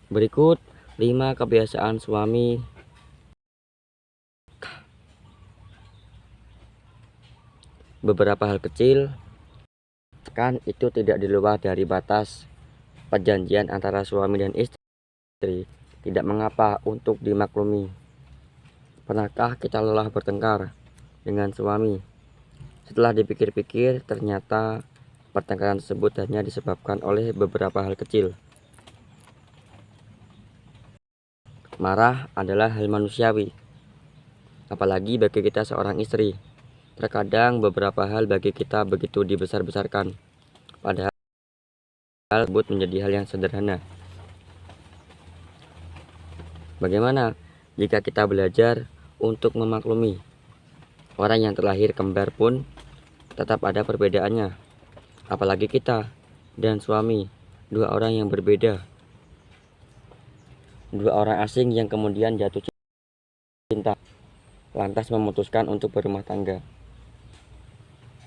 Berikut 5 kebiasaan suami. Beberapa hal kecil kan itu tidak di luar dari batas perjanjian antara suami dan istri. Tidak mengapa untuk dimaklumi. Pernahkah kita lelah bertengkar dengan suami? Setelah dipikir-pikir, ternyata pertengkaran tersebut hanya disebabkan oleh beberapa hal kecil. Marah adalah hal manusiawi, apalagi bagi kita seorang istri. Terkadang beberapa hal bagi kita begitu dibesar-besarkan, padahal tersebut menjadi hal yang sederhana. Bagaimana jika kita belajar untuk memaklumi? Orang yang terlahir kembar pun tetap ada perbedaannya, apalagi kita dan suami, dua orang yang berbeda, dua orang asing yang kemudian jatuh cinta, lantas memutuskan untuk berumah tangga.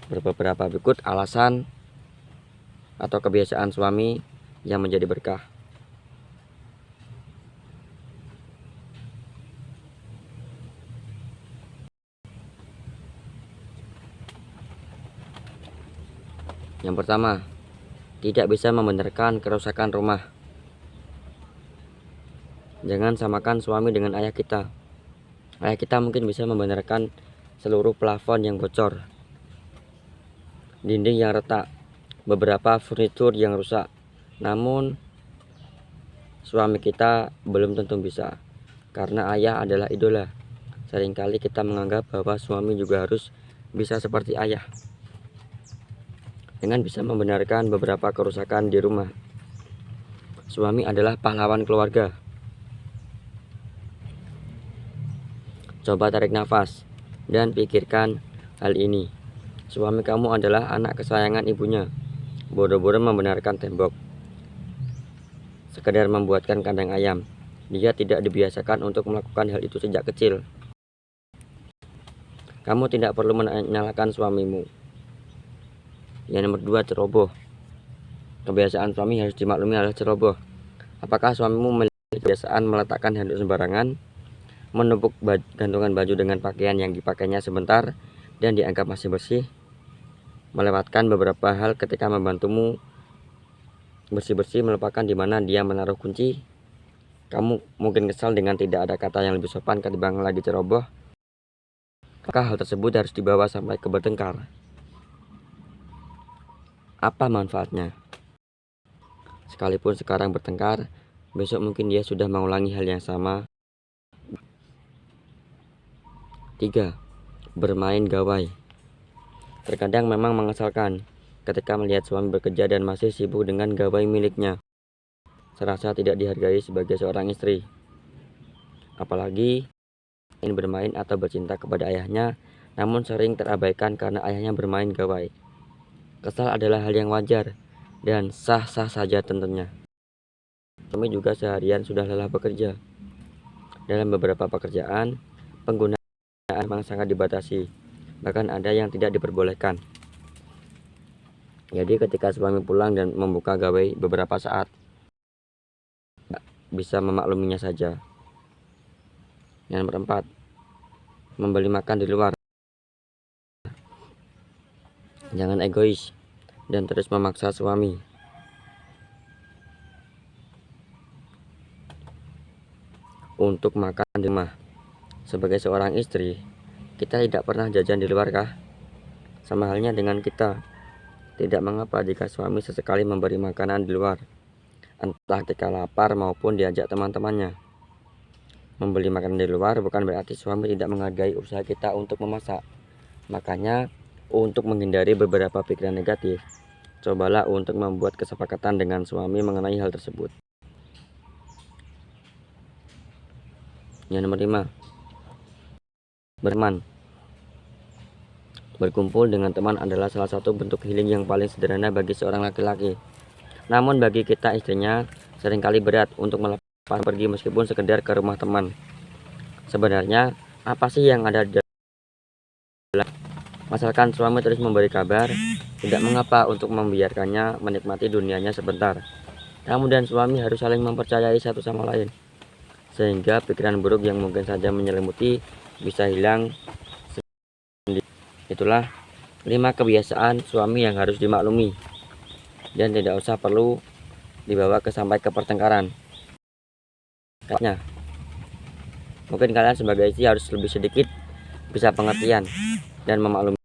Beberapa berikut alasan atau kebiasaan suami yang menjadi berkah. Yang pertama, tidak bisa membenarkan kerusakan rumah. Jangan samakan suami dengan ayah kita. Ayah kita mungkin bisa membenarkan seluruh plafon yang bocor, dinding yang retak, beberapa furnitur yang rusak. Namun suami kita belum tentu bisa, karena ayah adalah idola. Seringkali kita menganggap bahwa suami juga harus bisa seperti ayah, dengan bisa membenarkan beberapa kerusakan di rumah. Suami adalah pahlawan keluarga. Coba tarik nafas dan pikirkan hal ini. Suami kamu adalah anak kesayangan ibunya. Bodoh-bodoh membenarkan tembok, sekedar membuatkan kandang ayam. Dia tidak dibiasakan untuk melakukan hal itu sejak kecil. Kamu tidak perlu menyalahkan suamimu. Yang nomor 2, ceroboh. Kebiasaan suami harus dimaklumi adalah ceroboh. Apakah suamimu memiliki kebiasaan meletakkan handuk sembarangan, menumpuk gantungan baju dengan pakaian yang dipakainya sebentar dan dianggap masih bersih, melewatkan beberapa hal ketika membantumu bersih-bersih, melupakan di mana dia menaruh kunci? Kamu mungkin kesal dengan tidak ada kata yang lebih sopan ketimbang lagi ceroboh. Maka hal tersebut harus dibawa sampai ke bertengkar. Apa manfaatnya? Sekalipun sekarang bertengkar, besok mungkin dia sudah mengulangi hal yang sama. 3. Bermain gawai. Terkadang memang mengesalkan ketika melihat suami bekerja dan masih sibuk dengan gawai miliknya. Serasa tidak dihargai sebagai seorang istri. Apalagi ingin bermain atau bercinta kepada ayahnya, namun sering terabaikan karena ayahnya bermain gawai. Kesal adalah hal yang wajar dan sah-sah saja tentunya. Suami juga seharian sudah lelah bekerja. Dalam beberapa pekerjaan, penggunaan memang sangat dibatasi, bahkan ada yang tidak diperbolehkan. Jadi ketika suami pulang dan membuka gawai beberapa saat, bisa memakluminya saja. Yang nomor 4, membeli makan di luar. Jangan egois dan terus memaksa suami. Untuk makan di rumah. Sebagai seorang istri, kita tidak pernah jajan di luar kah? Sama halnya dengan kita. Tidak mengapa jika suami sesekali memberi makanan di luar, entah ketika lapar maupun diajak teman-temannya. Membeli makanan di luar bukan berarti suami tidak menghargai usaha kita untuk memasak. Makanya, untuk menghindari beberapa pikiran negatif, cobalah untuk membuat kesepakatan dengan suami mengenai hal tersebut. Yang nomor 5, berteman. Berkumpul dengan teman adalah salah satu bentuk healing yang paling sederhana bagi seorang laki-laki. Namun bagi kita istrinya, seringkali berat untuk melepas pergi meskipun sekedar ke rumah teman. Sebenarnya, apa sih yang ada di dalam? Asalkan suami terus memberi kabar, tidak mengapa untuk membiarkannya menikmati dunianya sebentar. Kamu dan suami harus saling mempercayai satu sama lain, sehingga pikiran buruk yang mungkin saja menyelimuti bisa hilang sendiri. Itulah 5 kebiasaan suami yang harus dimaklumi dan tidak usah perlu dibawa sampai ke pertengkaran. Kayaknya mungkin kalian sebagai istri harus lebih sedikit bisa pengertian dan memaklumi.